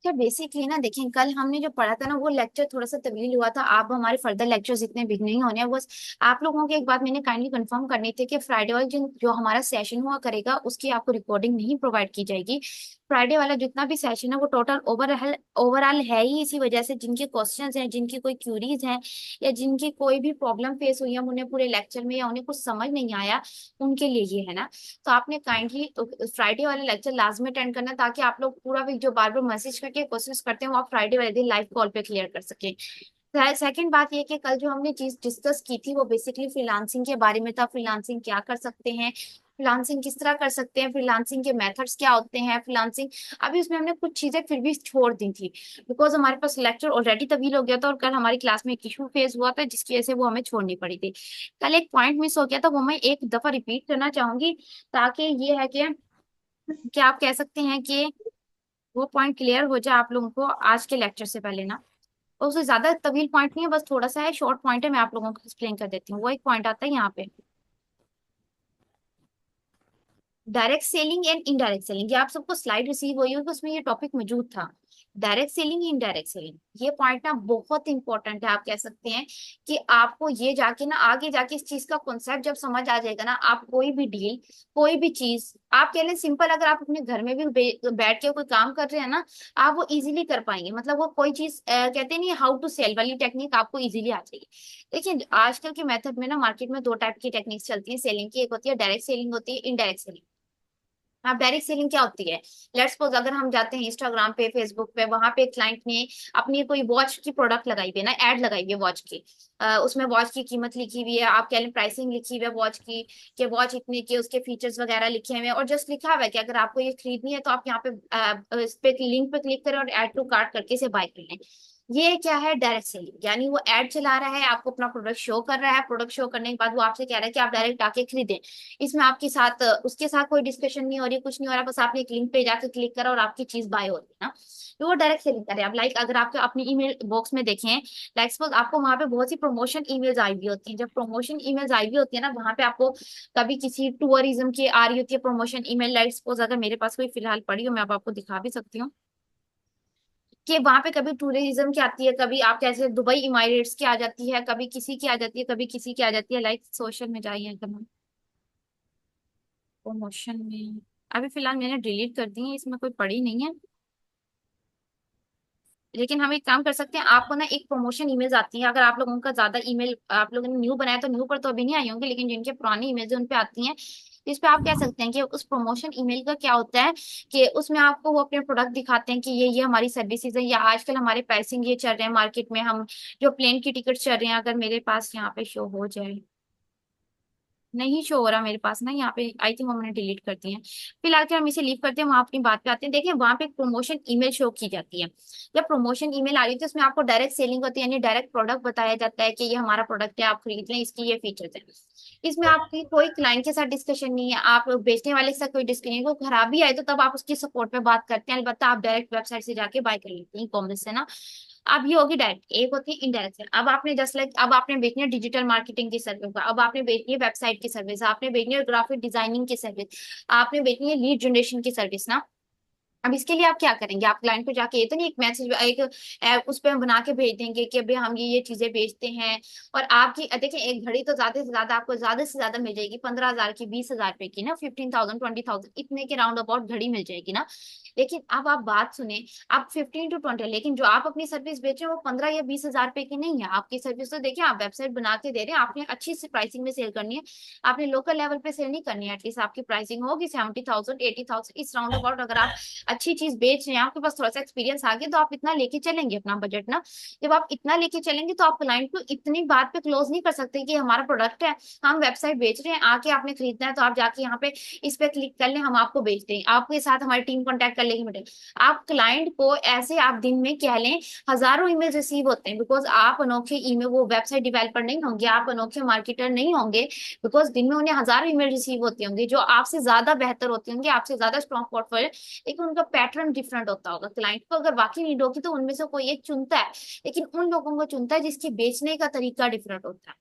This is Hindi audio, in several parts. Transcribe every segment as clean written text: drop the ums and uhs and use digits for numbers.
क्या बेसिकली ना देखें, कल हमने जो पढ़ा था ना वो लेक्चर थोड़ा सा तब्दील हुआ था। आप हमारे फर्दर लेक्चर्स इतने बिग नहीं होने हैं। बस आप लोगों की एक बात मैंने काइंडली कंफर्म करनी थी कि फ्राइडे वाला जो हमारा सेशन हुआ करेगा उसकी आपको रिकॉर्डिंग नहीं प्रोवाइड की जाएगी। फ्राइडे वाला जितना भी सेशन है वो टोटल ओवरऑल है ही इसी वजह से, जिनके क्वेश्चंस हैं, जिनकी कोई क्यूरीज हैं या जिनकी कोई भी प्रॉब्लम फेस हुई है उन्हें पूरे लेक्चर में या उन्हें कुछ समझ नहीं आया, उनके लिए ये है ना। तो आपने काइंडली फ्राइडे वाले लेक्चर लाजमी अटेंड करना, ताकि आप लोग पूरा वीक जो बार बार मैसेज करके क्वेश्चंस करते हैं वो आप फ्राइडे वाले दिन लाइव कॉल पे क्लियर कर सके। सेकंड बात ये कि कल जो हमने चीज डिस्कस की थी वो बेसिकली फ्रीलांसिंग के बारे में था। फ्रीलांसिंग क्या कर सकते हैं, फ्रीलांसिंग किस तरह कर सकते हैं, फ्रीलांसिंग के मेथड्स क्या होते हैं, फ्रीलांसिंग। अभी उसमें हमने कुछ चीजें फिर भी छोड़ दी थी बिकॉज हमारे पास लेक्चर ऑलरेडी तवील हो गया था और कल हमारी क्लास में एक इशू फेस हुआ था जिसकी वजह से वो हमें छोड़नी पड़ी थी। कल एक पॉइंट मिस हो गया था, वो मैं एक दफा रिपीट करना चाहूंगी ताकि ये है कि क्या आप कह सकते हैं कि वो पॉइंट क्लियर हो जाए आप लोगों को आज के लेक्चर से पहले ना। और उससे ज्यादा तवील पॉइंट नहीं है, बस थोड़ा सा है, शॉर्ट पॉइंट है, मैं आप लोगों को एक्सप्लेन कर देती हूँ। वो एक पॉइंट आता है यहाँ पे, direct selling and indirect selling. ये आप सबको स्लाइड रिसीव हुई होगी, उसमें ये टॉपिक मौजूद था। डायरेक्ट सेलिंग, इनडायरेक्ट सेलिंग, ये पॉइंट ना बहुत इंपॉर्टेंट है। आप कह सकते हैं कि आपको ये जाके ना आगे जाके इस चीज का कॉन्सेप्ट जब समझ आ जाएगा ना, आप कोई भी डील, कोई भी चीज, आप कह लें सिंपल, अगर आप अपने घर में भी बैठ के कोई काम कर रहे हैं ना, आप वो इजीली कर पाएंगे। मतलब वो कोई चीज कहते नहीं, हाउ टू सेल वाली टेक्निक आपको इजीली आ जाएगी। देखिए आजकल के मेथड में ना मार्केट में दो टाइप की टेक्निक्स चलती है सेलिंग की। एक होती है डायरेक्ट सेलिंग, होती है इनडायरेक्ट सेलिंग। आप डायरेक्ट सेलिंग क्या होती है, लेट्स सपोज अगर हम जाते हैं इंस्टाग्राम पे, फेसबुक पे, वहां पे क्लाइंट ने अपनी कोई वॉच की प्रोडक्ट लगाई हुई है ना, एड लगाई हुई है वॉच की। उसमें वॉच की कीमत लिखी हुई है, आप कह लें प्राइसिंग लिखी हुई है वॉच की, कि वॉच इतने के, उसके फीचर्स वगैरह लिखे हुए हैं, और जस्ट लिखा हुआ है कि अगर आपको ये खरीदनी है तो आप यहाँ पे इस पे लिंक पे क्लिक करें और ऐड टू कार्ट करके इसे बाय कर लें। ये क्या है, डायरेक्ट सेलिंग। यानी वो एड चला रहा है, आपको अपना प्रोडक्ट शो कर रहा है, प्रोडक्ट शो करने के बाद वो आपसे कह रहा है कि आप डायरेक्ट आके खरीदें। इसमें आपके साथ उसके साथ कोई डिस्कशन नहीं हो रही, कुछ नहीं हो रहा, बस आपने एक लिंक पे जाकर क्लिक करा और आपकी चीज बाय हो रही है ना। तो वो डायरेक्ट सेलिंग करे आप। लाइक अगर आपके अपनी ईमेल बॉक्स में देखें, लाइक सपोज आपको वहां पे बहुत सी प्रमोशन ईमेल्स आई हुई होती हैं। जब प्रमोशन ईमेल्स आई हुई होती है ना, वहां पे आपको कभी किसी टूरिज्म की आ रही होती है प्रमोशन ईमेल। लाइक सपोज अगर मेरे पास कोई फिलहाल पड़ी हो, मैं अब आपको दिखा भी सकती हूँ कि वहां पे कभी टूरिज्म की आती है, कभी आप कैसे दुबई इमारेट्स की आ जाती है, कभी किसी की आ जाती है, कभी किसी की आ जाती है। लाइक सोशल में जाइए अगर हम प्रमोशन में, अभी फिलहाल मैंने डिलीट कर दी है, इसमें कोई पड़ी नहीं है। लेकिन हम एक काम कर सकते हैं, आपको ना एक प्रमोशन ईमेल्स आती है, अगर आप लोगों का ज्यादा ईमेल आप लोगों ने न्यू बनाया तो न्यू पर तो अभी नहीं आई होंगी, लेकिन जिनके पुराने ईमेल्स उन पे आती हैं। इस पे आप कह सकते हैं कि उस प्रमोशन ईमेल का क्या होता है कि उसमें आपको वो अपने प्रोडक्ट दिखाते हैं कि ये हमारी सर्विसेज है, या आजकल हमारे प्राइसिंग ये चल रहे हैं मार्केट में, हम जो प्लेन की टिकट चल रहे हैं, अगर मेरे पास यहाँ पे शो हो जाए, नहीं शो हो रहा मेरे पास ना यहाँ पे, आई थिंक वो मैंने डिलीट कर दिए हैं। फिलहाल के हम इसे लीव करते हैं, वहां अपनी बात पे आते हैं। देखिए वहां पे एक प्रमोशन ईमेल शो की जाती है। जब प्रमोशन ईमेल आ रही है तो उसमें आपको डायरेक्ट सेलिंग होती है, यानी डायरेक्ट प्रोडक्ट बताया जाता है कि ये हमारा प्रोडक्ट है, आप खरीद लें, इसकी ये फीचर्स है। इसमें आपकी कोई क्लाइंट के साथ डिस्कशन नहीं है, आप बेचने वाले के साथ कोई डिस्कशन नहीं, वो खराबी आए तो तब आप उसकी सपोर्ट में बात करते हैं, अलबत्ता आप डायरेक्ट वेबसाइट से जाके बाय कर लेते हैं ई कॉमर्स से ना। अब ये होगी डायरेक्ट, एक होती है इनडायरेक्ट सेल। अब आपने जस्ट लाइक अब आपने बेचनी है डिजिटल मार्केटिंग की सर्विस, अब आपने बेचनी है वेबसाइट की सर्विस, आपने बेचनी है ग्राफिक डिजाइनिंग की सर्विस, आपने बेचनी है लीड जनरेशन की सर्विस ना। अब इसके लिए आप क्या करेंगे, आप क्लाइंट को जाके ये तो नहीं एक मैसेज एक उस पर हम बना के भेज देंगे कि अभी हम ये चीजें बेचते हैं। और आपकी देखिए एक घड़ी तो ज्यादा से ज्यादा आपको ज्यादा से ज्यादा मिल जाएगी 15,000 की, 20,000 रुपए की ना, 15,000 20,000 इतने के राउंड अबाउट घड़ी मिल जाएगी ना। लेकिन अब आप बात सुने, आप 15 to 20, लेकिन जो आप अपनी सर्विस बेच रहे हो वो 15 या 20 हजार रुपए की नहीं है। आपकी सर्विस तो देखिए आप वेबसाइट बना के दे रहे हैं, आपने अच्छी सी प्राइसिंग में सेल करनी है, आपने लोकल लेवल पे सेल नहीं करनी है। एटलीस्ट आपकी प्राइसिंग होगी 70,000 80,000 इस राउंड अबाउट। अगर आप अच्छी चीज बेच रहे हैं, आपके पास थोड़ा सा एक्सपीरियंस आ गया, तो आप इतना लेके चलेंगे अपना बजट ना। जब आप इतना लेके चलेंगे तो आप क्लाइंट को इतनी बात पे क्लोज नहीं कर सकते कि हमारा प्रोडक्ट है, हम वेबसाइट बेच रहे हैं, आके आपने खरीदना है तो आप जाके यहाँ पे इस पे क्लिक कर लें, हम आपको बेच दें, आपके साथ हमारी टीम कॉन्टेक्ट कर लेगी मैडम। आप क्लाइंट को ऐसे आप दिन में कह लें हजारों ईमेल रिसीव होते हैं, बिकॉज आप अनोखे ईमेल, वो वेबसाइट डेवलपर नहीं होंगे, आप अनोखे मार्केटर नहीं होंगे, बिकॉज दिन में उन्हें हजारों ईमेल रिसीव होते होंगे जो आपसे ज्यादा बेहतर होते होंगे, आपसे ज्यादा स्ट्रॉन्ग पोर्टफोलियो, लेकिन उनका पैटर्न डिफरेंट होता होगा। क्लाइंट को अगर वाकई नीड होगी तो उनमें से कोई एक चुनता है, लेकिन उन लोगों को चुनता है जिसके बेचने का तरीका डिफरेंट होता है।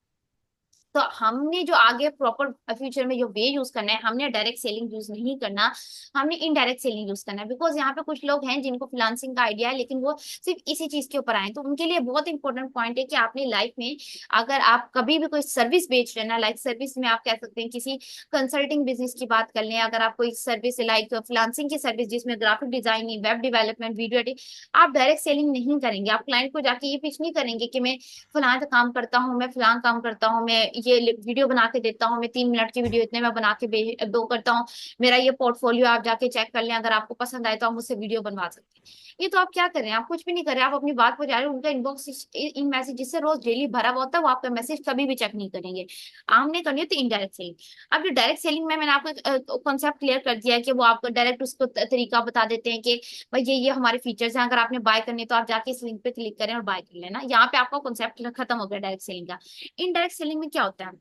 तो हमने जो आगे प्रॉपर फ्यूचर में जो वे यूज करना है, हमने डायरेक्ट सेलिंग यूज नहीं करना, हमने इनडायरेक्ट सेलिंग यूज करना है। बिकॉज यहाँ पे कुछ लोग हैं जिनको फ्रीलांसिंग का आइडिया है, लेकिन वो सिर्फ इसी चीज के ऊपर आए हैं। तो उनके लिए बहुत इंपॉर्टेंट पॉइंट है कि आपने लाइफ में अगर आप कभी भी कोई सर्विस बेच रहे हैं ना, लाइक सर्विस में आप कह सकते हैं किसी कंसल्टिंग बिजनेस की बात कर लें, अगर आप कोई सर्विस लाइक फ्रीलांसिंग की सर्विस जिसमें graphic designing, web development, video editing, आप डायरेक्ट सेलिंग नहीं करेंगे। आप क्लाइंट को जाके ये पिच नहीं करेंगे कि मैं फलां काम करता हूँ, मैं फलां काम करता हूँ, मैं ये वीडियो बना के देता हूँ, मैं 3 मिनट की वीडियो इतने में बना के दो करता हूँ, मेरा ये पोर्टफोलियो आप जाके चेक कर लें, अगर आपको पसंद आए तो आप मुझसे वीडियो बनवा सकते हैं। ये तो आप क्या कर रहे हैं, आप कुछ भी नहीं कर रहे हैं, आप अपनी बात पहुंचा रहे हैं। उनका इनबॉक्स इन मैसेज जिससे रोज डेली भरा हुआ होता है, वो आपका मैसेज कभी भी चेक नहीं करेंगे। आमने करनी है तो इनडायरेक्ट सेलिंग। अब जो डायरेक्ट सेलिंग में मैंने आपको कॉन्सेप्ट क्लियर कर दिया है कि वो आपको डायरेक्ट उसको तरीका बता देते हैं कि भाई ये हमारे फीचर्स हैं, अगर आपने बाय करनी है तो आप जाके इस लिंक पे क्लिक करें और बाय कर लेना। यहाँ पे आपका कॉन्सेप्ट खत्म हो गया डायरेक्ट सेलिंग का। इनडायरेक्ट सेलिंग में क्या होता है,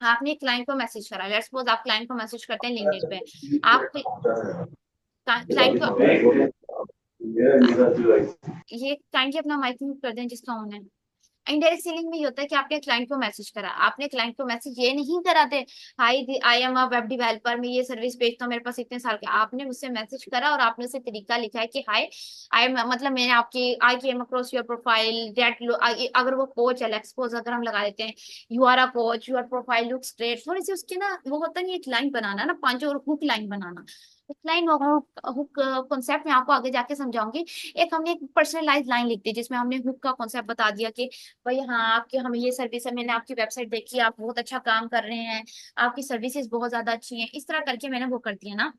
आपने क्लाइंट को मैसेज करा, लेट्स सपोज आप क्लाइंट को मैसेज करते हैं लिंक्डइन पे, आप क्लाइंट को, ये काइंडली अपना माइक म्यूट कर दें जिसका ऑन है। इनडायरेक्ट सेलिंग में ये होता है कि आपने क्लाइंट को मैसेज करा, आपने क्लाइंट को मैसेज ये नहीं करा थे high I am a web developer, मैं ये सर्विस बेचता हूँ, मेरे पास इतने साल का, आपने मुझसे मैसेज करा और आपने उसे तरीका लिखा है कि हाय आई एम, मतलब मैंने आपकी I came across your profile that, अगर वो कोच है, लेट्स सपोज अगर हम लगा देते हैं you are a coach, your profile looks great, थोड़ी सी उसके ना वो होता नहीं, एक लाइन बनाना ना, पांच और हुक लाइन बनाना। लाइन हुक कॉन्सेप्ट में आपको आगे जाके समझाऊंगी। एक हमने एक पर्सनलाइज लाइन लिख दी जिसमें हमने हुक का कॉन्सेप्ट बता दिया कि भाई हाँ आपके हमें ये सर्विस है, मैंने आपकी वेबसाइट देखी, आप बहुत अच्छा काम कर रहे हैं, आपकी सर्विसेज बहुत ज्यादा अच्छी हैं, इस तरह करके मैंने वो कर दिया ना।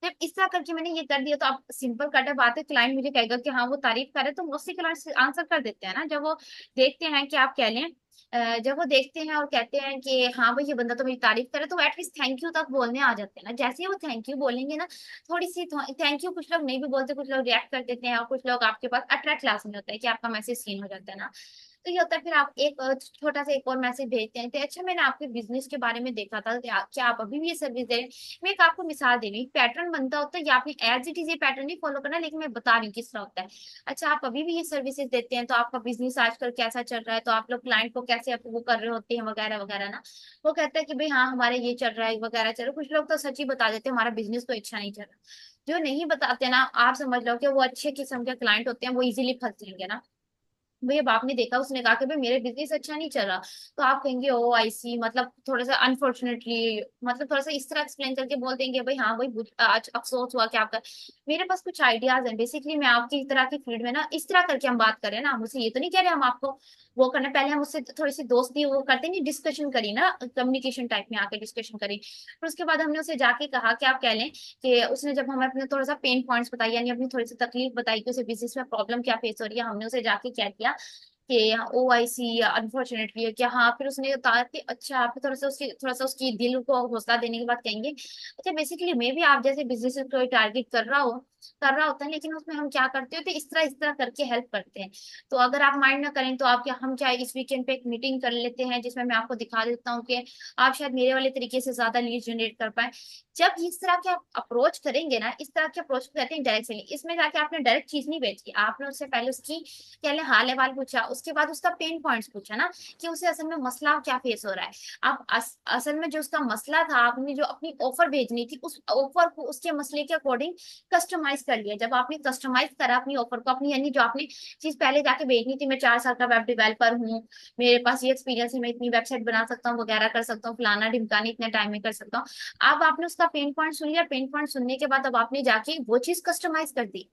जब इस तरह करके मैंने ये कर दिया तो आप सिंपल कट बात है, क्लाइंट मुझे कहेगा कि हाँ वो तारीफ करे, तो मोस्टली क्लाइंट आंसर कर देते हैं ना जब वो देखते हैं कि आप कह लें, जब वो देखते हैं और कहते हैं कि हाँ भाई ये बंदा तो मेरी तारीफ करे, तो एटलीस्ट थैंक यू तक बोलने आ जाते हैं ना। जैसे ही वो थैंक यू बोलेंगे ना, थोड़ी सी थैंक यू, कुछ लोग नहीं भी बोलते, कुछ लोग रिएक्ट कर देते हैं, और कुछ लोग आपके पास अट्रैक्ट क्लास में होता है कि आपका मैसेज सीन हो जाता है ना। तो ये होता है, फिर आप एक छोटा सा एक और मैसेज भेजते हैं, तो अच्छा मैंने आपके बिजनेस के बारे में देखा था, क्या आप अभी भी ये सर्विस दे रहे हैं। मैं एक आपको मिसाल दे रही हूँ, पैटर्न बनता होता है, या आपने एज इट इज ये पैटर्न नहीं फॉलो करना, लेकिन मैं बता रही हूँ किस तरह होता है। अच्छा आप अभी भी ये सर्विसेज देते हैं, तो आपका बिजनेस आजकल कैसा चल रहा है, तो आप लोग क्लाइंट को कैसे आप वो कर रहे होते हैं वगैरह वगैरह ना। वो कहता है कि भाई हाँ हमारे ये चल रहा है वगैरह चल रहा है। कुछ लोग तो सच ही बता देते हैं हमारा बिजनेस तो अच्छा नहीं चल रहा। जो नहीं बताते ना, आप समझ लो कि वो अच्छे किस्म के क्लाइंट होते हैं, वो इजीली फंस जाएंगे ना। भाई अब आपने देखा, उसने कहा कि भाई मेरे बिजनेस अच्छा नहीं चल रहा, तो आप कहेंगे ओ आई सी, मतलब थोड़ा सा अनफॉर्चुनेटली, मतलब थोड़ा सा इस तरह एक्सप्लेन करके बोल देंगे भाई हाँ भाई आज अफसोस हुआ कि आपका, मेरे पास कुछ आइडियाज हैं, बेसिकली मैं आपकी तरह की फील्ड में ना, इस तरह करके हम बात करें ना, मुझे ये तो नहीं कह रहे हम आपको वो करना, पहले हम उससे थोड़ी सी दोस्ती वो करते नहीं, डिस्कशन करी ना, कम्युनिकेशन टाइप में आके डिस्कशन करी। फिर उसके बाद हमने उसे जाके कहा कि आप कह लें कि उसने जब हमें अपने थोड़ा सा पेन पॉइंट्स बताई, यानी अपनी थोड़ी सी तकलीफ बताई कि उसे बिजनेस में प्रॉब्लम क्या फेस हो रही है, हमने उसे जाके क्या किया कि ओ आई सी अनफॉर्चुनेटली है क्या, हाँ फिर उसने कहा कि अच्छा, फिर थोड़ा सा उसकी दिल को हौसला देने के बाद कहेंगे अच्छा बेसिकली मैं भी आप जैसे बिजनेस को टारगेट कर रहा होता है, लेकिन उसमें हम क्या करते हो तो इस तरह करके हेल्प करते हैं। तो अगर आप माइंड ना करें तो आप क्या, हम क्या इस वीकेंड पे एक मीटिंग कर लेते हैं जिसमें मैं आपको दिखा देता हूँ कि आप शायद मेरे वाले तरीके से ज्यादा लीड जनरेट कर पाए। जब इस तरह के आप अप्रोच करेंगे ना, इस तरह के अप्रोच को कहते हैं डायरेक्ट सेलिंग। इसमें जाके आपने डायरेक्ट चीज नहीं बेची, आपने उससे पहले उसकी क्या ले हाल अहवाल पूछा, उसके बाद उसका पेन पॉइंट्स पूछा ना, कि उसे असल में मसला क्या फेस हो रहा है। अब असल में जो उसका मसला था, आपने जो अपनी ऑफर भेजनी थी उस ऑफर को उसके मसले के अकॉर्डिंग कस्टमाइज कर लिया। जब आपने कस्टमाइज करा अपनी ऑफर को, अपनी यानी जो आपने चीज पहले जाके भेजनी थी, मैं 4 साल का वेब डेवलपर हूँ, मेरे पास ये एक्सपीरियंस है, मैं इतनी वेबसाइट बना सकता हूँ वगैरह कर सकता हूँ, फलाना ढिमकाना इतने टाइम में कर सकता हूँ। अब आपने उसका पेन पॉइंट सुन लिया, पेन पॉइंट सुनने के बाद अब आपने जाके वो चीज कस्टमाइज कर दी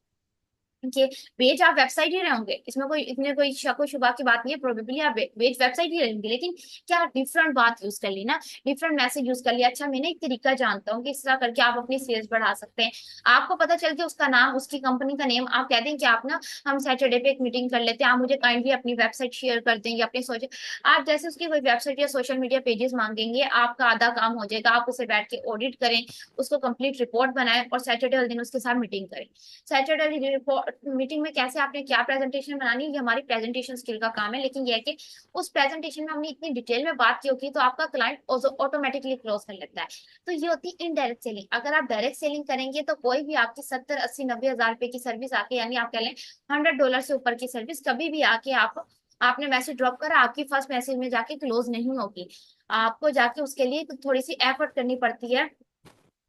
कि वेज आप वेबसाइट ही रहोगे, इसमें कोई इतने कोई शक शुबा की बात नहीं है, प्रोबेबली आप वेज वेबसाइट ही रहेंगे, लेकिन क्या डिफरेंट बात यूज कर ली ना, डिफरेंट मैसेज यूज कर लिया। अच्छा मैंने एक तरीका जानता हूँ कि इस तरह करके आप अपनी सेल्स बढ़ा सकते हैं। आपको पता चल के उसका नाम, उसकी कंपनी का नेम, आप कहते हैं कि आप ना हम सैटरडे पे एक मीटिंग कर लेते हैं, आप मुझे काइंडली अपनी वेबसाइट शेयर कर देंगे, अपने सोशल, आप जैसे उसकी कोई वेबसाइट या सोशल मीडिया पेजेस मांगेंगे, आपका आधा काम हो जाएगा, आप उसे बैठ के ऑडिट करें, उसको कंप्लीट रिपोर्ट बनाएं और सैटरडे वाले दिन उसके साथ मीटिंग करें। सैटरडे रिपोर्ट मीटिंग में कैसे आपने क्या प्रेजेंटेशन बनानी है, ये हमारी प्रेजेंटेशन स्किल का काम है, लेकिन ये है कि उस प्रेजेंटेशन में हमने इतनी डिटेल में बात की होगी तो आपका क्लाइंट ऑटोमेटिकली क्लोज कर लेता है। तो ये होती है इनडायरेक्ट सेलिंग। अगर आप डायरेक्ट सेलिंग करेंगे तो कोई भी आपकी 70 80 90 हजार रुपए की सर्विस आके, यानी आप कह लें $100 से ऊपर की सर्विस कभी भी आके आप आपने मैसेज ड्रॉप करा, आपकी फर्स्ट मैसेज में जाके क्लोज नहीं होगी, आपको जाके उसके लिए थोड़ी सी एफर्ट करनी पड़ती है।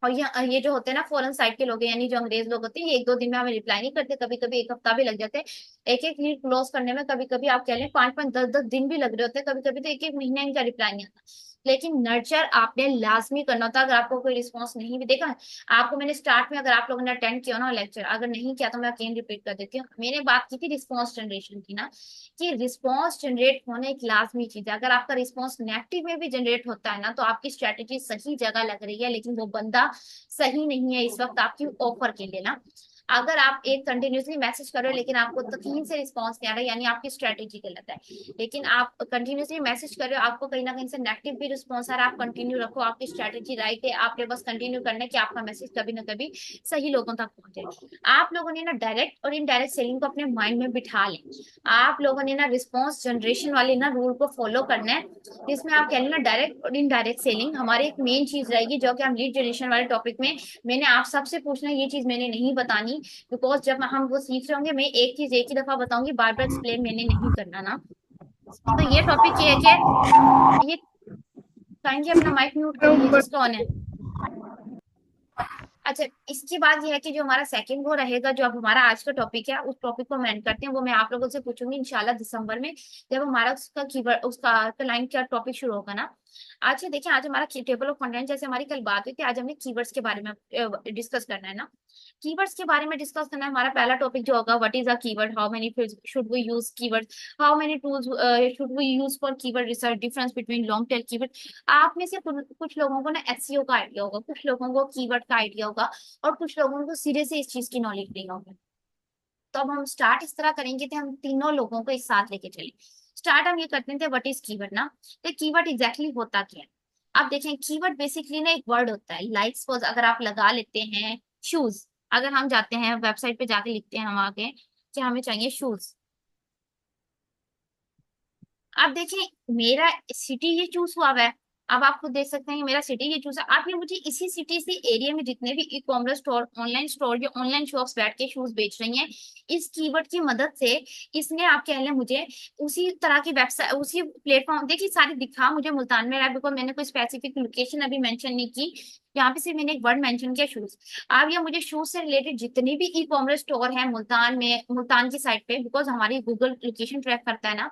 और ये जो होते हैं ना फॉरेन साइड के लोग हैं, यानी जो अंग्रेज लोग होते हैं, ये 1-2 दिन में हमें रिप्लाई नहीं करते, कभी कभी एक हफ्ता भी लग जाते हैं। एक एक लीड क्लोज करने में कभी कभी आप कह लें 5-5, 10-10 दिन भी लग रहे होते हैं, कभी कभी तो एक एक महीने इनका रिप्लाई नहीं आता। लेकिन नर्चर आपने लाजमी करना होता है। अगर आपको कोई रिस्पॉन्स नहीं भी देखा, आपको मैंने स्टार्ट में, अगर आप लोगों ने अटेंड किया ना लेक्चर, अगर नहीं किया तो मैं अगेन रिपीट कर देती हूँ। मैंने बात की थी रिस्पॉन्स जनरेशन की ना, कि रिस्पॉन्स जनरेट होना एक लाजमी चीज है। अगर आपका रिस्पॉन्स नेगेटिव में भी जनरेट होता है ना, तो आपकी स्ट्रेटेजी सही जगह लग रही है, लेकिन वो बंदा सही नहीं है इस वक्त आपकी ऑफर के लिए ना। अगर आप एक कंटिन्यूसली मैसेज कर रहे हो लेकिन आपको तकलीफ से रिस्पॉन्स नहीं आ रहा है, यानी आपकी स्ट्रेटेजी गलत है। लेकिन आप कंटिन्यूसली मैसेज कर रहे हो, आपको कहीं ना कहीं से नेगेटिव भी रिस्पॉन्स आ रहा है, आप कंटिन्यू रखो, आपकी स्ट्रेटेजी राइट है, आपने बस कंटिन्यू करना है कि आपका मैसेज कभी ना कभी सही लोगों तक पहुंचे। आप लोगों ने ना डायरेक्ट और इनडायरेक्ट सेलिंग को अपने माइंड में बिठा लें। आप लोगों ने ना रिस्पॉन्स जनरेशन वाले ना रूल को फॉलो करना है, जिसमें आप कह लें ना डायरेक्ट और इनडायरेक्ट सेलिंग हमारी एक मेन चीज रहेगी, जो कि हम लीड जनरेशन वाले टॉपिक में, मैंने आप सबसे पूछना ये चीज मैंने नहीं बतानी, बिकॉज जब हम वो सीख रहे होंगे, मैं एक चीज एक ही दफा बताऊंगी, बार बार एक्सप्लेन मैंने नहीं करना ना। तो ये टॉपिक ये है कि ये, काइंडली अपना माइक म्यूट करिए जिसका ऑन है। अच्छा, इसके बाद ये है कि जो हमारा सेकंड वो रहेगा, जो अब हमारा आज का टॉपिक है, उस टॉपिक को हम एंड करते हैं, वो मैं आप लोगों से पूछूंगी इंशाल्लाह दिसंबर में, जब हमारा उसका कीवर्ड उसका लाइन का टॉपिक शुरू होगा ना। अच्छा देखिए, आज हमारा टेबल ऑफ कंटेंट, जैसे हमारी कल बात हुई थी, आज हमें कीवर्ड्स के बारे में डिस्कस करना है ना। कीवर्ड्स के बारे में डिस्कस करना है। हमारा पहला टॉपिक जो होगा, what is a keyword, how many should we use keyword, how many tools should we use for keyword research, difference between long tail keyword. आप में से कुछ लोगों को ना एसईओ का आइडिया होगा, कुछ लोगों को कीवर्ड का आइडिया होगा, और कुछ लोगों को सिरे से इस चीज की नॉलेज नहीं होगी। तो अब हम स्टार्ट इस तरह करेंगे कि हम तीनों लोगों को एक साथ लेके चलें। स्टार्ट हम ये करते थे, व्हाट इज कीवर्ड ना। तो कीवर्ड एग्जैक्टली होता क्या है। आप देखें, कीवर्ड बेसिकली ना एक वर्ड होता है, लाइक सपोज अगर आप लगा लेते हैं शूज, अगर हम जाते हैं वेबसाइट पे जाके लिखते हैं हम आगे कि हमें चाहिए शूज। आप देखिए, मेरा सिटी ये चूज हुआ हुआ है। अब आप खुद देख सकते हैं कि मेरा सिटी ये चूज है। आपने मुझे इसी सिटी से एरिया में जितने भी ई कॉमर्स स्टोर या ऑनलाइन शॉप्स बैठ के शूज बेच रही हैं, इस कीवर्ड की मदद से, इसने आप कह लें मुझे उसी तरह की वेबसाइट, उसी प्लेटफॉर्म, देखिए सारी दिखा मुझे मुल्तान में रहा है, बिकॉज मैंने कोई स्पेसिफिक लोकेशन अभी मेंशन नहीं की। यहाँ पे सिर्फ मैंने एक वर्ड मेंशन किया, शूज। अब ये मुझे शूज से रिलेटेड जितने भी ई कॉमर्स स्टोर है मुल्तान में, मुल्तान की साइड पे, बिकॉज हमारी गूगल लोकेशन ट्रैक करता है ना।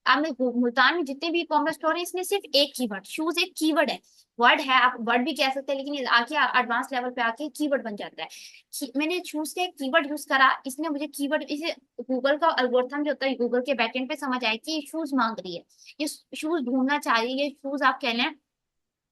आपने मुल्तान में जितने भी ई कॉमर्स स्टोर है, इसमें सिर्फ एक कीवर्ड, शूज एक कीवर्ड है। वर्ड है, आप वर्ड भी कह सकते हैं, लेकिन ये आके एडवांस लेवल पे आके कीवर्ड बन जाता है। मैंने शूज का एक कीवर्ड यूज करा, इसने मुझे कीवर्ड, इसे गूगल का एल्गोरिथम जो होता है, गूगल के बैकएंड पे समझ आया कि ये शूज मांग रही है, ये शूज ढूंढना चाह रही है, ये शूज आप कह लें,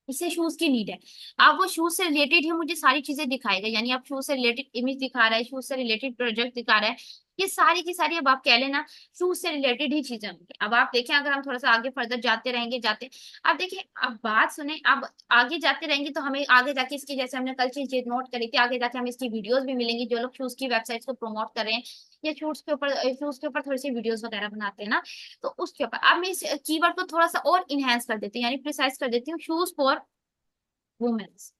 इसे शूज की नीड है। आप वो शूज से रिलेटेड ही मुझे सारी चीजें दिखाएगा, यानी आप शूज से रिलेटेड इमेज दिखा रहा है, शूज से रिलेटेड प्रोजेक्ट दिखा रहा है, ये सारी की सारी अब आप कह लेना शूज से रिलेटेड ही चीजें होंगी। अब आप देखें, अगर हम थोड़ा सा आगे फर्दर जाते रहेंगे जाते, अब देखिए, अब बात सुने, अब आगे जाते रहेंगे तो हमें आगे जाके इसकी, जैसे हमने कल चीज नोट करी थी, आगे जाके हमें इसकी वीडियोस भी मिलेंगी, जो लोग शूज की वेबसाइट्स को प्रमोट कर रहे हैं, या शूज के ऊपर थोड़ी सी वीडियोस वगैरह बनाते हैं ना, तो उसके ऊपर अब मैं इस कीवर्ड को थोड़ा सा और इनहेंस कर देती हूँ, यानी प्रिसाइज कर देती हूँ, शूज फॉर वुमेन्स।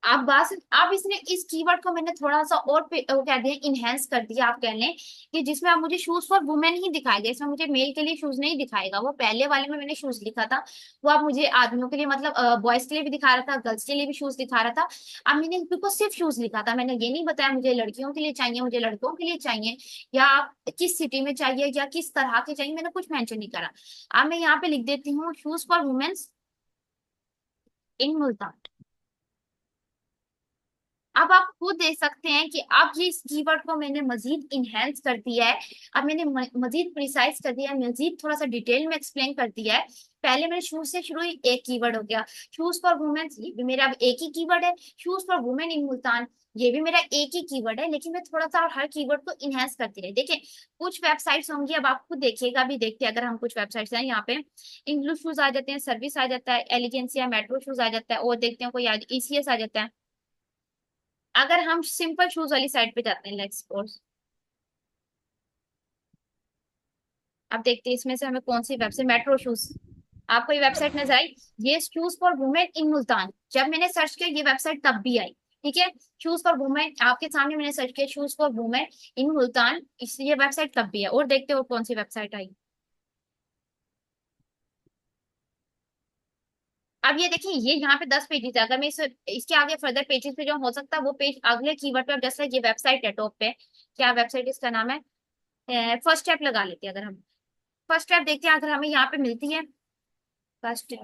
आप बात, आप इसने इस कीवर्ड को मैंने थोड़ा सा और वो कह दिया, इनहेंस कर दिया, आप कह लें कि जिसमें आप मुझे शूज फॉर वुमेन ही दिखाएगा, इसमें मुझे मेल के लिए शूज नहीं दिखाएगा। वो पहले वाले में मैंने शूज लिखा था, वो आप मुझे आदमियों के लिए, मतलब बॉयज के लिए भी दिखा रहा था, गर्ल्स के लिए भी शूज दिखा रहा था। अब मैंने बिल्कुल सिर्फ शूज लिखा था, मैंने ये नहीं बताया मुझे लड़कियों के लिए चाहिए, मुझे लड़कों के लिए चाहिए, या आप किस सिटी में चाहिए, या किस तरह के चाहिए, मैंने कुछ मेंशन नहीं करा। अब मैं यहाँ पे लिख देती हूँ, shoes for womens in Multan. अब आप खुद देख सकते हैं कि अब ये इस कीवर्ड को मैंने मजीद इनहेंस कर दिया है। अब मैंने मजीद प्रिसाइज कर दिया है, मजीद थोड़ा सा डिटेल में एक्सप्लेन कर दिया है। पहले मैंने शूज से शुरू ही, एक कीवर्ड हो गया शूज फॉर वुमेन, ये भी मेरा अब एक ही कीवर्ड है। Shoes for women in Multan, ये भी मेरा एक ही कीवर्ड है, लेकिन मैं थोड़ा सा और हर कीवर्ड को इनहेंस करती रही। देखिए, कुछ वेबसाइट्स होंगी, अब आप खुद देखिएगा, भी देखते हैं, अगर हम कुछ वेबसाइट्स हैं यहाँ पे, इंग्लिश शूज आ जाते हैं, सर्विस आ जाता है, एलिगेंसिया मेट्रो शूज आ जाता है, और देखते हैं कोई ईसीएस आ जाता है। अगर हम सिंपल शूज वाली साइड पे जाते हैं, लेट्स सपोज, अब देखते हैं इसमें से हमें कौन सी वेबसाइट, मेट्रो शूज, आपको ये वेबसाइट नजर आई, ये shoes for women in Multan, जब मैंने सर्च किया ये वेबसाइट तब भी आई, ठीक है। शूज फॉर वुमेन आपके सामने मैंने सर्च किया, shoes for women in Multan, इस ये वेबसाइट तब भी है। और देखते हो कौन सी वेबसाइट आई। अब ये देखिए, ये यहाँ पे 10 पेजेस है। अगर मैं इसके आगे फर्दर पेजेस पे जो हो सकता है वो पेज अगले कीवर्ड पे, अब जैसे ये वेबसाइट है टॉप पे, क्या वेबसाइट इसका नाम है, फर्स्ट स्टेप लगा लेते हैं। अगर हम फर्स्ट स्टेप देखते हैं, अगर हमें यहाँ पे मिलती है फर्स्ट,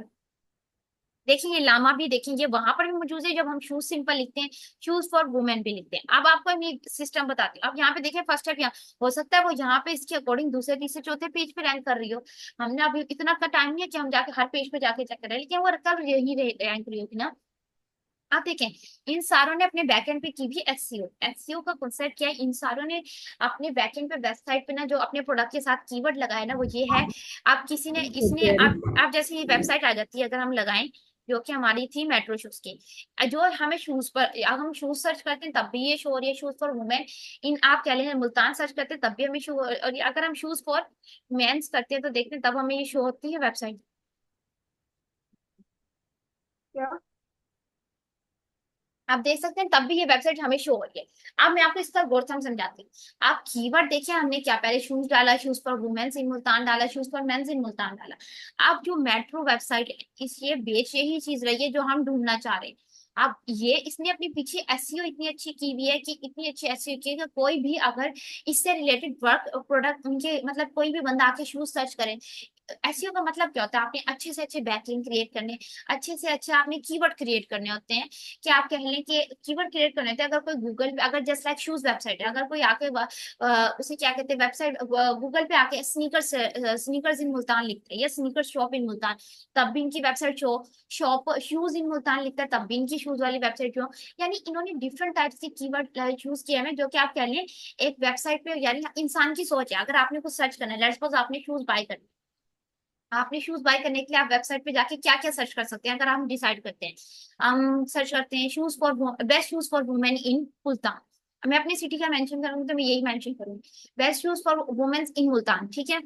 देखिए ये लामा भी देखेंगे वहां पर भी मौजूद है। जब हम शूज सिंपल लिखते हैं, शूज फॉर वुमेन भी लिखते हैं। अब आपको मैं सिस्टम बताती हूँ। अब यहाँ पे देखिए फर्स्ट स्टेप, यहाँ हो सकता है वो यहाँ पे इसके अकॉर्डिंग दूसरे तीसरे चौथे पेज पे रैंक कर रही हो। हमने अभी इतना का टाइम नहीं है कि हम जाके हर पेज पे जाके चेक करें, लेकिन वो कर यही रैंक रही होगी ना। आप देखें इन सारों ने अपने बैकएंड पे की भी एसईओ। एसईओ का कॉन्सेप्ट क्या है, इन सारों ने अपने बैकएंड पे वेबसाइट पे ना जो अपने प्रोडक्ट के साथ कीवर्ड लगाए ना, वो ये है। आप किसी ने इसने आप जैसे ये वेबसाइट आ जाती है, अगर हम लगाएं, जो कि हमारी थी मेट्रो शूज की, जो हमें शूज पर, अगर हम शूज सर्च करते हैं तब भी ये शो हो रही है, शूज फॉर वुमेन इन, आप कह लें मुल्तान सर्च करते हैं तब भी हमें शो, और अगर हम शूज फॉर मेंस करते हैं तो देखते हैं तब हमें ये शो होती है वेबसाइट। क्या? आप देख सकते हैं तब भी ये वेबसाइट हमें शो हो रही है। अब मैं आपको इसका गौर समझाती हूँ। आप कीवर्ड देखिए, हमने क्या पहले शूज डाला, shoes for womens in Multan डाला, shoes for mens in Multan डाला। अब जो मेट्रो वेबसाइट है, इस ये बेच यही चीज रही है जो हम ढूंढना चाह रहे हैं। अब ये इसने अपनी पीछे एसईओ इतनी अच्छी की हुई है, कि इतनी अच्छी एसईओ की है कि कोई भी अगर इससे रिलेटेड वर्क प्रोडक्ट उनके, मतलब कोई भी बंदा आके शूज सर्च करे। एसईओ का मतलब क्या होता है, आपने अच्छे से अच्छे बैकलिंक क्रिएट करने, अच्छे से अच्छे आपने कीवर्ड क्रिएट करने होते हैं। कि आप कह लें कि कीवर्ड क्रिएट करने थे। अगर कोई गूगल पे, अगर जस्ट लाइक शूज वेबसाइट है, अगर कोई आके उसे क्या कहते हैं, वेबसाइट गूगल पे आके स्नीकर्स, स्नीकर्स इन मुल्तान लिखते हैं या स्नीकर शॉप इन मुल्तान, तब भी इनकी website show. Shop shoes in Multan लिखता है तब भी इनकी शूज वाली वेबसाइट शो। यानी इन्होंने डिफरेंट टाइप्स के कीवर्ड चूज किए हैं, जो कि आप कह लें एक वेबसाइट पे, यानी इंसान की सोच है। अगर आपने कुछ सर्च करना है, लेट्स सपोज आपने शूज बाय करना, आपने शूज बाय करने के लिए आप वेबसाइट पे जाके क्या क्या सर्च कर सकते हैं। अगर हम डिसाइड करते हैं, हम सर्च करते हैं shoes for, best shoes for women in Multan, मैं अपनी सिटी का मेंशन करूंगी तो मैं यही मेंशन करूंगी, best shoes for womens in Multan, ठीक है।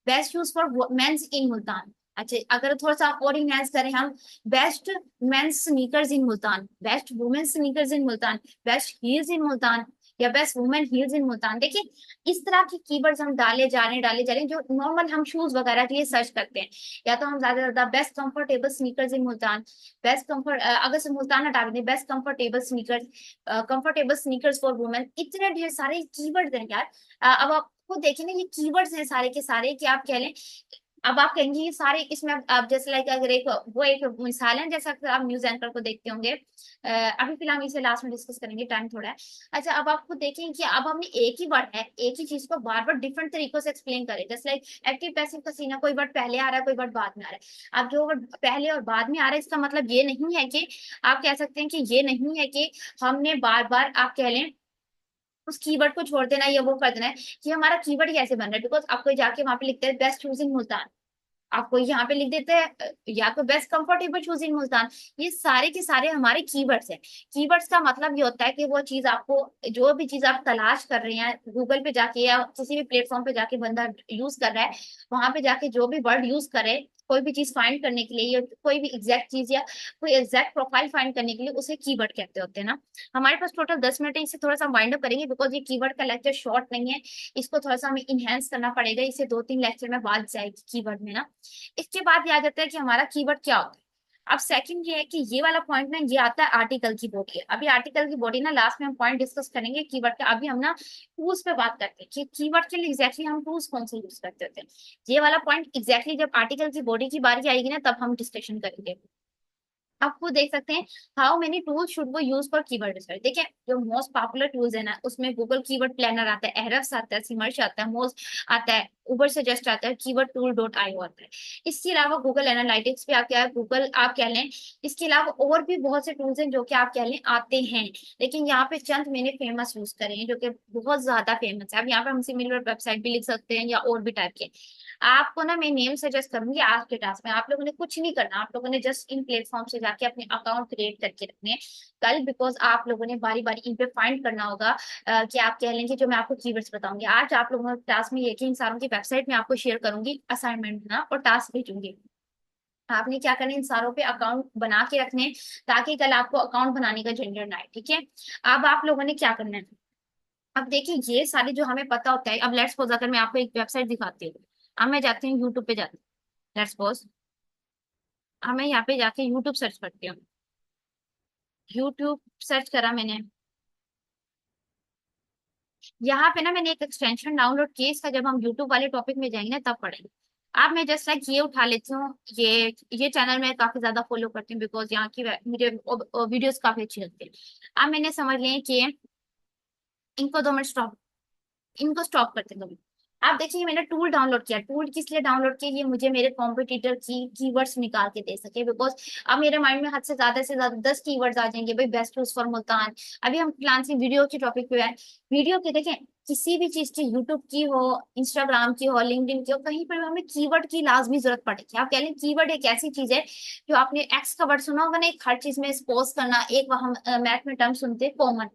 Best shoes for mens in Multan. अच्छा, अगर थोड़ा सा और इनहेंस करें हम, best mens sneakers in Multan, best womens sneakers in Multan, best heels in Multan, या best women heels in Multan. देखिए इस तरह की कीवर्ड्स हम डाले जा रहे हैं जो नॉर्मल हम शूज वगैरह के लिए सर्च करते हैं। या तो हम ज्यादा से ज्यादा best comfortable sneakers in Multan, best comfort, अगर से मुल्तान हटा दें, best comfortable sneakers, comfortable sneakers for women, इतने ढेर सारे कीवर्ड्स हैं यार। अब आपको देखें ना, ये कीवर्ड्स हैं सारे के सारे, कि आप कह लें। अब आप कहेंगे ये सारे इसमें, आप जैसे लाइक अगर एक वो एक मिसाल है, जैसा अगर आप न्यूज एंकर को देखते होंगे, अभी फिलहाल हम इसे लास्ट में डिस्कस करेंगे, टाइम थोड़ा है। अच्छा, अब आपको देखें कि अब हमने एक ही वर्ड है, एक ही चीज को बार बार डिफरेंट तरीकों से एक्सप्लेन करें, जैसे लाइक एक्टिव पैसिव का सीन है, कोई वर्ड पहले आ रहा है, कोई वर्ड बाद में आ रहा है। अब जो वर्ड पहले और बाद में आ रहा है, इसका मतलब ये नहीं है कि, आप कह सकते हैं कि ये नहीं है कि हमने बार बार, आप कह लें, उस कीवर्ड को छोड़ देना या वो कर देना है। कि हमारा कीवर्ड कैसे बन रहा है, बिकॉज आपको जाके वहां पे लिखते हैं बेस्ट शूज इन मुल्तान, आपको यहाँ पे लिख देते हैं या तो best comfortable shoes in Multan. ये सारे के सारे हमारे कीवर्ड्स हैं। कीवर्ड्स का मतलब ये होता है कि वो चीज आपको, जो भी चीज आप तलाश कर रहे हैं गूगल पे जाके या किसी भी प्लेटफॉर्म पे जाके बंदा यूज कर रहा है, वहां पे जाके जो भी वर्ड यूज करे कोई भी चीज फाइंड करने के लिए, या कोई भी एग्जैक्ट चीज या कोई एग्जैक्ट प्रोफाइल फाइंड करने के लिए, उसे कीवर्ड कहते होते हैं ना। हमारे पास टोटल 10 मिनट है, इसे थोड़ा सा वाइंड अप करेंगे बिकॉज ये कीवर्ड का लेक्चर शॉर्ट नहीं है। इसको थोड़ा सा हमें इनहेंस करना पड़ेगा, इसे 2-3 लेक्चर में बात जाएगी कीवर्ड में ना। इसके बाद ये आ जाता है कि हमारा कीवर्ड क्या होता है। अब सेकंड ये है कि ये वाला पॉइंट ना, ये आता है आर्टिकल की बॉडी। अभी आर्टिकल की बॉडी ना लास्ट में हम पॉइंट डिस्कस करेंगे कीवर्ड का। अभी हम ना टूल्स पे बात करते हैं कि कीवर्ड के लिए एग्जैक्टली हम टूल्स कौन से यूज करते होते हैं। ये वाला पॉइंट एग्जैक्टली जब आर्टिकल की बॉडी की बारी आएगी ना, तब हम डिस्कशन करेंगे। आप खुद देख सकते हैं, हाउ मेनी टूल्स शुड वो यूज फॉर कीवर्ड रिसर्च। देखिए जो मोस्ट पॉपुलर टूल्स है ना, उसमें गूगल कीवर्ड प्लानर आता है, एhrefs आता है, सिमर्श आता है, मोस्ट आता है, उबर सजेस्ट आता है, कीवर्ड टूल डॉट आईओ आता है। इसके अलावा गूगल एनालिटिक्स पे आप क्या, गूगल आप कह लें। इसके अलावा और भी बहुत से टूल्स हैं जो कि आप कह लें आते हैं, लेकिन यहाँ पे चंद मैंने फेमस यूज करे हैं जो कि बहुत ज्यादा फेमस है। अब यहाँ पे हम सिमिलर वेबसाइट भी लिख सकते हैं या और भी टाइप के। आपको ना मैं नेम सजेस्ट करूंगी आज के टास्क में। आप लोगों ने कुछ नहीं करना, आप लोगों ने जस्ट इन प्लेटफॉर्म से जाके अपने अकाउंट क्रिएट करके रखने हैं कल, बिकॉज आप लोगों ने बारी बारी इन पे फाइंड करना होगा। कि आप कह लेंगे जो मैं आपको कीवर्ड्स बताऊंगी आज, आप लोगों के टास्क में ये कि इन सारों की वेबसाइट में आपको शेयर करूंगी, असाइनमेंट ना और टास्क भेजूंगी। आपने क्या करना है, इन सारों पे अकाउंट बना के रखने हैं, ताकि कल आपको अकाउंट बनाने का झंझट ना आए, ठीक है। अब आप लोगों ने क्या करना है, अब देखिए ये सारे जो हमें पता होता है, अब लेट्स सपोज अगर मैं आपको एक वेबसाइट दिखाती हूँ, अब मैं जाती हूँ यूट्यूब पे जाती हूँ, लेट्स सपोज अब मैं यहाँ पे जाके यूट्यूब सर्च करती हूँ, यूट्यूब सर्च करा मैंने, यहाँ पे ना मैंने एक एक्सटेंशन डाउनलोड किया, इसका जब हम यूट्यूब वाले टॉपिक में जाएंगे ना तब पढ़ेंगे। अब मैं जस्ट लाइक ये उठा लेती हूँ, ये चैनल मैं काफी ज्यादा फॉलो करती हूँ, बिकॉज यहाँ की मुझे वीडियोस काफी अच्छी लगती है। अब मैंने समझ लिया कि इनको 2 मिनट स्टॉप, इनको स्टॉप करते हैं 2 मिनट। आप देखिए मैंने टूल डाउनलोड किया, टूल किस लिए डाउनलोड किया, ये मुझे मेरे कॉम्पिटिटर की कीवर्ड्स निकाल के दे सके, बिकॉज अब मेरे माइंड में हद से ज्यादा 10 कीवर्ड्स आ जाएंगे, भाई बेस्ट यूज फॉर मुल्तान। अभी हम फ्रीलांसिंग वीडियो के टॉपिक पे है, वीडियो के देखें, किसी भी चीज की, यूट्यूब की हो, इंस्टाग्राम की हो, लिंक्डइन की हो, कहीं पर भी हमें कीवर्ड की लाजमी जरूरत पड़ेगी। आप कह लें कीवर्ड एक ऐसी चीज है, जो आपने एक्स का वर्ड सुना होगा ना, एक हर चीज में पोस्ट करना, एक हम मैथ में टर्म सुनते हैं कॉमन,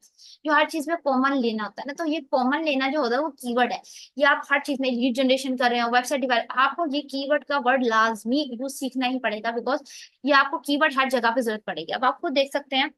जो हर चीज में कॉमन लेना होता है ना, तो ये कॉमन लेना जो होता है वो कीवर्ड है। ये आप हर चीज में लीड जनरेशन कर रहे हो, वेबसाइट डिवेलप, आपको ये कीवर्ड का वर्ड लाजमी यूज सीखना ही पड़ेगा, बिकॉज ये आपको कीवर्ड हर जगह पे जरूरत पड़ेगी। अब आप खुद देख सकते हैं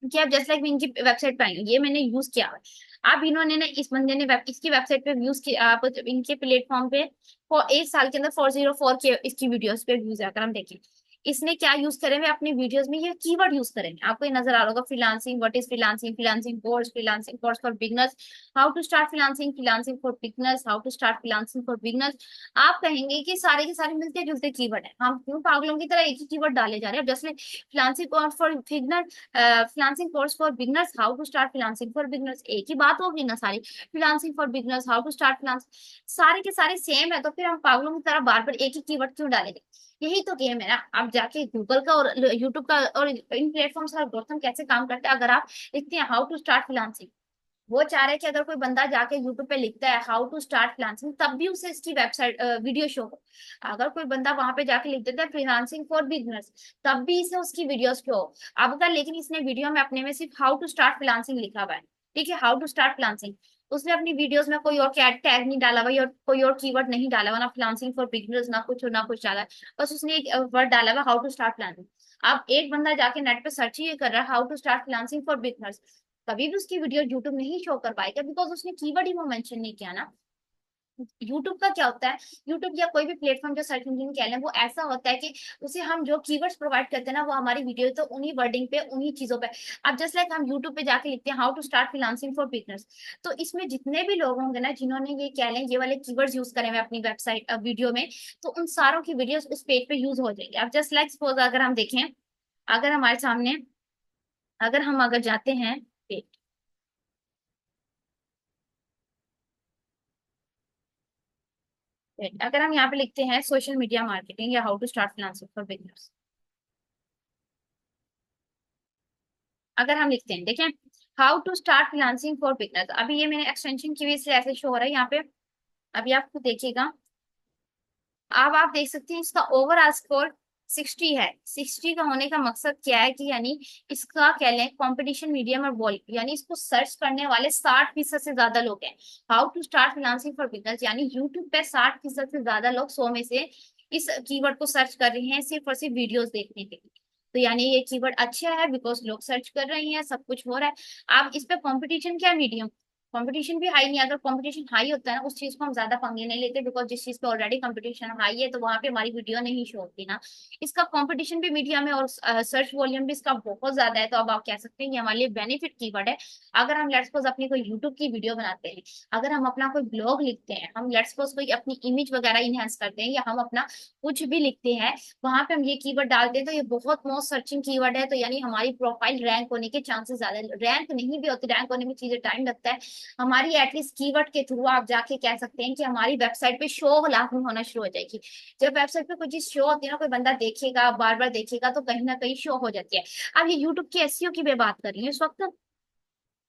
कि आप जस्ट लाइक मैं इनकी वेबसाइट पे आई हूँ, ये मैंने यूज किया है। अब इन्होंने ना, इस बंदे ने इसकी वेबसाइट पे व्यूज किया, आप इनके प्लेटफॉर्म पे फॉर 1 साल के अंदर 404 के इसकी वीडियोस पे व्यूज है। अगर हम देखें इसने क्या यूज करे हुए अपनी वीडियोस में, ये कीवर्ड यूज करेंगे, आपको ये नजर आ रहा होगा, freelancing, what is freelancing, freelancing course for beginners, how to start freelancing, freelancing for beginners, how to start freelancing for beginners. आप कहेंगे कि सारे के सारे मिलते जुलते कीवर्ड है, हम क्यों पागलों की तरह एक ही कीवर्ड डाले जा रहे हैं। Just like freelancing course for beginner, freelancing course for beginners, how to start freelancing for beginners, एक ही बात होगी ना सारी। Freelancing for beginners, how to start freelancing, सारे के सारे सेम है, तो फिर हम पागलों की तरह बार बार एक ही कीवर्ड क्यों डालेंगे। यही तो गेम है ना। आप जाके गूगल का और यूट्यूब का और इन प्लेटफॉर्म्स का एल्गोरिथम कैसे काम करता है, अगर आप लिखते हैं हाउ टू स्टार्ट फ्रीलांसिंग, वो चाह रहे हैं कि अगर कोई बंदा जाके यूट्यूब पे लिखता है हाउ टू स्टार्ट फ्रीलांसिंग, तब भी उसे इसकी वेबसाइट वीडियो शो हो। अगर कोई बंदा वहां पे जाके लिख देता है फ्रीलांसिंग फॉर बिगनर्स, तब भी इसे उसकी वीडियोस शो हो। अब अगर लेकिन इसने वीडियो में अपने में सिर्फ हाउ टू स्टार्ट फ्रीलांसिंग लिखा हुआ है, ठीक है, हाउ टू स्टार्ट फ्रीलांसिंग, उसने अपनी वीडियोस में कोई और टैग नहीं डाला हुआ, या कोई और कीवर्ड नहीं डाला हुआ, ना फ्रीलांसिंग फॉर बिगनर्स, ना कुछ डाला है। बस उसने एक वर्ड डाला हुआ हाउ टू स्टार्ट फ्रीलांसिंग। अब एक बंदा जाके नेट पे सर्च ही कर रहा है how to start freelancing for beginners, कभी भी उसकी वीडियो यूट्यूब नहीं शो कर पाएगा, बिकॉज उसने कीवर्ड ही वो मेंशन नहीं किया ना। यूट्यूब का क्या होता है, यूट्यूब या कोई भी प्लेटफॉर्म जो सर्च इंजन कह लें, वो ऐसा होता है कि उसे हम जो कीवर्ड्स प्रोवाइड करते हैं ना, वो हमारी वीडियो तो उन्हीं वर्डिंग पे, उन्हीं चीजों पे। अब जस्ट लाइक हम यूट्यूब पे जाके लिखते हैं how to start freelancing for beginners, तो इसमें जितने भी लोग होंगे ना जिन्होंने ये कह लें ये वाले कीवर्ड्स यूज करे हुए अपनी वेबसाइट वीडियो में, तो उन सारों की वीडियोस उस पेज पे यूज हो जाएगी। अब जस्ट लाइक सपोज अगर हम देखें, अगर हमारे सामने, अगर हम अगर जाते हैं, अगर हम यहाँ पे लिखते हैं सोशल मीडिया मार्केटिंग या how to start freelancing for beginners, अगर हम लिखते हैं देखें how to start freelancing for beginners, अभी ये मैंने एक्सटेंशन की वजह से ऐसे शो हो रहा है यहाँ पे। अभी आपको देखिएगा, अब आप देख सकते हैं इसका ओवरऑल स्कोर 60 है। 60 का होने का मकसद क्या है कि यानी इसका कह लें कंपटीशन मीडियम और वॉल्यूम, यानी इसको सर्च करने वाले 60% से ज्यादा लोग हैं। How to start freelancing for beginners, यानी यूट्यूब पे 60% से ज्यादा लोग 100 में से इस कीवर्ड को सर्च कर रहे हैं, सिर्फ और सिर्फ वीडियोस देखने के लिए। तो यानी ये कीवर्ड अच्छा है, बिकॉज लोग सर्च कर रहे हैं, सब कुछ हो रहा है। आप इस पे कंपटीशन क्या, मीडियम, कंपटीशन भी हाई नहीं है। अगर कंपटीशन हाई होता है ना, उस चीज को हम ज्यादा पंगे नहीं लेते, बिकॉज जिस चीज पे ऑलरेडी कंपटीशन हाई है तो वहां पे हमारी वीडियो नहीं शो होती ना। इसका कंपटीशन भी मीडियम है और सर्च वॉल्यूम भी इसका बहुत ज्यादा है, तो अब आप कह सकते हैं कि हमारे लिए बेनिफिट कीवर्ड है। अगर हम लेट्स सपोज अपनी कोई यूट्यूब की वीडियो बनाते हैं, अगर हम अपना कोई ब्लॉग लिखते हैं, हम लेट्स सपोज कोई अपनी इमेज वगैरह इनहेंस करते हैं, या हम अपना कुछ भी लिखते हैं, वहां पे हम ये कीवर्ड डालते हैं, तो ये बहुत मोस्ट सर्चिंग कीवर्ड है, तो यानी हमारी प्रोफाइल रैंक होने के चांसेस ज्यादा है। रैंक नहीं भी होती, रैंक होने में चीजें टाइम लगता है, हमारी एटलीस्ट कीवर्ड के थ्रू आप जाके कह सकते हैं कि हमारी वेबसाइट पे शो लाजमी होना शुरू हो जाएगी। जब वेबसाइट पे कोई चीज शो होती है ना, कोई बंदा देखेगा, बार बार देखेगा, तो कहीं ना कहीं शो हो जाती है। अब ये यूट्यूब की एसईओ की मैं बात कर रही हूँ इस वक्त।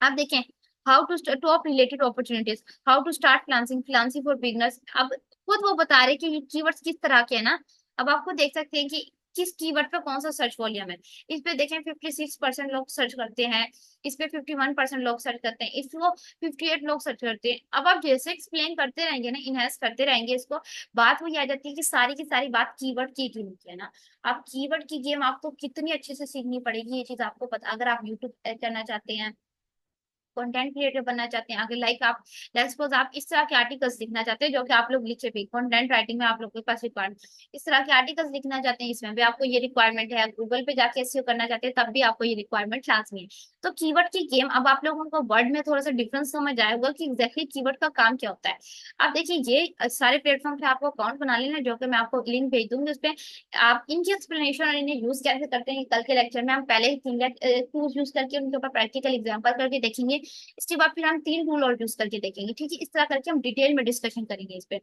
आप देखें how to top related opportunities, how to start freelancing, freelancing for beginners, अब खुद वो बता रहे कि ये कीवर्ड्स किस तरह के हैं ना। अब आपको देख सकते हैं कि किस कीवर्ड पे कौन सा सर्च वॉल्यूम है। इस पे देखें 56% लोग सर्च करते हैं, इस पे 51% लोग सर्च करते हैं, इसको 58 लोग सर्च करते हैं। अब आप जैसे एक्सप्लेन करते रहेंगे ना, इनहेंस करते रहेंगे इसको, बात वही आ जाती है कि सारी की सारी बात कीवर्ड की गेम की है ना। आप कीवर्ड की गेम आपको कितनी अच्छे से सीखनी पड़ेगी, ये चीज आपको पता, अगर आप यूट्यूब करना चाहते हैं, कंटेंट क्रिएटर बनना चाहते हैं, अगर लाइक आप लेट्स सपोज आप इस तरह के आर्टिकल्स लिखना चाहते हैं जो कि आप लोग लिखे भी कंटेंट राइटिंग में आप लोग के पास रिक्वायरमेंट, इस तरह के आर्टिकल्स लिखना चाहते हैं, इसमें भी आपको ये रिक्वायरमेंट है, गूगल पे जाके एसईओ करना चाहते हैं तब भी आपको ये रिक्वायरमेंट लाजमी है। तो कीवर्ड की गेम, अब आप लोगों को वर्ड में थोड़ा सा डिफरेंस समझ आएगा कि एग्जैक्टली कीवर्ड का काम क्या होता है। आप देखिए ये सारे प्लेटफॉर्म पे आपको अकाउंट बना लेना, जो कि मैं आपको लिंक भेज दूंगी, उस पे आप इनकी एक्सप्लेनेशन और इन्हें यूज कैसे करते हैं कल के लेक्चर में हम पहले ही तीन टूल्स यूज करके उनके ऊपर प्रैक्टिकल एग्जांपल करके देखेंगे। इसके बाद फिर हम 3 टूल और यूज करके देखेंगे, ठीक है, इस तरह करके हम डिटेल में डिस्कशन करेंगे इस पे।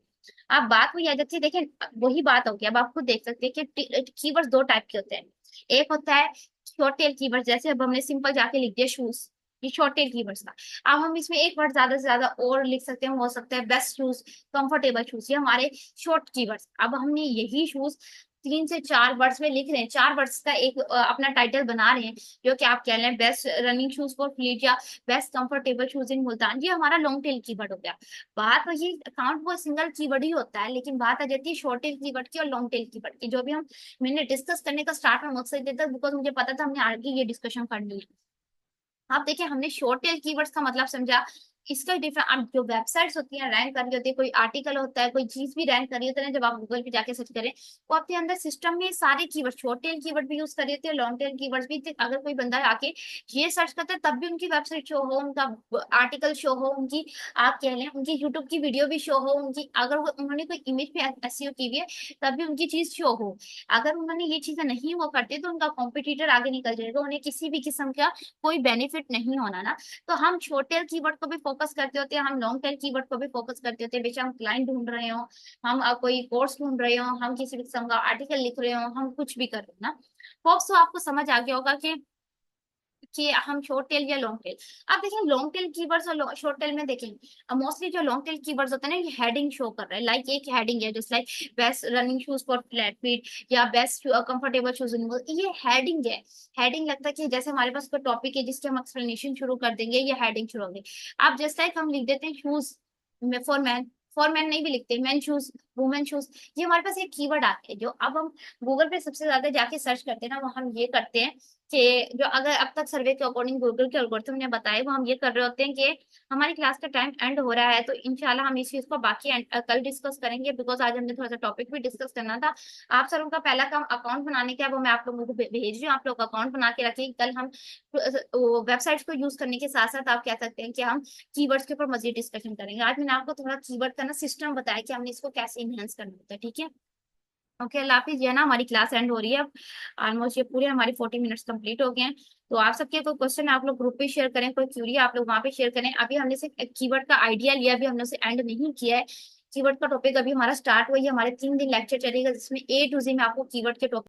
आप बात वही आ जाती है, देखें वही बात होगी, अब आप खुद देख सकते हैं कि कीवर्ड्स दो टाइप के होते हैं। एक होता है शॉर्ट टेल कीवर्ड, जैसे अब हमने सिंपल जाके लिख दिया शूज, ये शॉर्ट टेल कीवर्ड्स था। अब हम इसमें एक वर्ड ज्यादा से ज्यादा और लिख सकते हैं, हो सकता है बेस्ट शूज, कंफर्टेबल शूज, ये हमारे शॉर्ट कीवर्ड्स। अब हमने यही शूज 3 से 4 वर्ड्स में लिख रहे हैं, 4 वर्ड्स का एक अपना टाइटल बना रहे हैं, जो कि आप कह रहे हैं best running shoes for fleet या best comfortable shoes in Multan, ये हमारा लॉन्ग टेल कीवर्ड हो गया। बात वही अकाउंट वो सिंगल कीवर्ड ही होता है, लेकिन बात आ जाती है शॉर्ट टेल कीवर्ड की और लॉन्ग टेल कीवर्ड की, जो भी हम मैंने डिस्कस करने का स्टार्ट में मकसद देता बिकॉज मुझे पता था हमने आगे ये डिस्कशन करनी है। आप देखिए हमने शॉर्ट टेल कीवर्ड्स का मतलब समझा, इसका डिफरेंट, अब जो वेबसाइट्स होती हैं रैंक कर रही होती है, कोई आर्टिकल होता है, कोई चीज भी रैंक कर रही होती है ना, जब आप गूगल पे जाके सर्च करें, वो अपने अंदर सिस्टम में सारे कीवर्ड, शॉर्ट टेल कीवर्ड भी यूज कर रही होती है, लॉन्ग टेल कीवर्ड्स भी। अगर कोई बंदा आके ये सर्च करता है तब भी उनकी वेबसाइट शो हो, उनका आर्टिकल शो हो, उनकी आप कह लें उनकी यूट्यूब की वीडियो भी शो हो, उनकी अगर वो उन्होंने कोई इमेज पे एसईओ की हुई है तब भी उनकी चीज शो हो। अगर उन्होंने ये चीजें नहीं वो करते तो उनका कॉम्पिटिटर आगे निकल जाएगा, उन्हें किसी भी किस्म का कोई बेनिफिट नहीं होना ना। तो हम शॉर्ट टेल कीवर्ड को भी फोकस करते होते हैं, हम लॉन्ग टेल कीवर्ड को भी फोकस करते होते हैं, बेशक हम क्लाइंट ढूंढ रहे हो, हम कोई कोर्स ढूंढ रहे हो, हम किसी भी किस्म का आर्टिकल लिख रहे हो, हम कुछ भी कर रहे हो ना। होप्स तो आपको समझ आ गया होगा कि हम शॉर्ट टेल या लॉन्ग टेल। अब देखिए लॉन्ग टेल कीवर्ड्स और शॉर्ट टेल में देखें, मोस्टली जो लॉन्ग टेल कीवर्ड्स होते हैं ना, ये हेडिंग शो कर रहे हैं, लाइक एक हेडिंग है just like best running shoes for flat feet या बेस्ट कंफर्टेबल शूज, ये हेडिंग है। हेडिंग लगता है कि जैसे हमारे पास कोई टॉपिक है जिसके हम एक्सप्लेनेशन शुरू कर देंगे, ये हेडिंग शुरू होगी। आप जस्ट लाइक हम लिख देते हैं shoes for man, for man नहीं भी लिखते, मैन शूज, वुमेन शूज, ये हमारे पास एक कीवर्ड आते हैं जो अब हम गूगल पे सबसे ज्यादा जाके सर्च करते हैं ना, वो हम ये करते हैं कि जो अगर अब तक सर्वे के अकॉर्डिंग गूगल के एल्गोरिथम ने बताया, वो हम ये कर रहे होते हैं कि हमारी क्लास का टाइम एंड हो रहा है, तो इंशाल्लाह हम इस चीज को बाकी कल डिस्कस करेंगे, बिकॉज आज हमने थोड़ा सा टॉपिक भी डिस्कस करना था। आप सर उनका पहला काम अकाउंट बनाने का है, वो मैं आप लोगों को भेज रही हूँ, आप लोग अकाउंट बना के रखिए, कल हम वेबसाइट्स को यूज करने के साथ साथ आप कह सकते हैं कि हम कीवर्ड्स के ऊपर मजीद डिस्कशन करेंगे। आज मैंने आपको थोड़ा कीवर्ड का ना सिस्टम बताया कि हमने इसको कैसे इनहेंस करना होता है, ठीक है। ओके अल्लाह हाफिज, ये ना हमारी क्लास एंड हो रही है अब, ऑलमोस्ट ये पूरे हमारे 40 मिनट्स कंप्लीट हो गए हैं। तो आप सबके कोई क्वेश्चन है आप लोग ग्रुप पे शेयर करें, कोई क्यूरी आप लोग वहाँ पे शेयर करें। अभी हमने सिर्फ कीवर्ड का आइडिया लिया, अभी हमने उसे एंड नहीं किया है। कीवर्ड का टॉपिक अभी हमारा स्टार्ट हुआ है, हमारे 3 दिन लेक्चर चलेगा जिसमें A to Z में आपको कीवर्ड के टॉपिक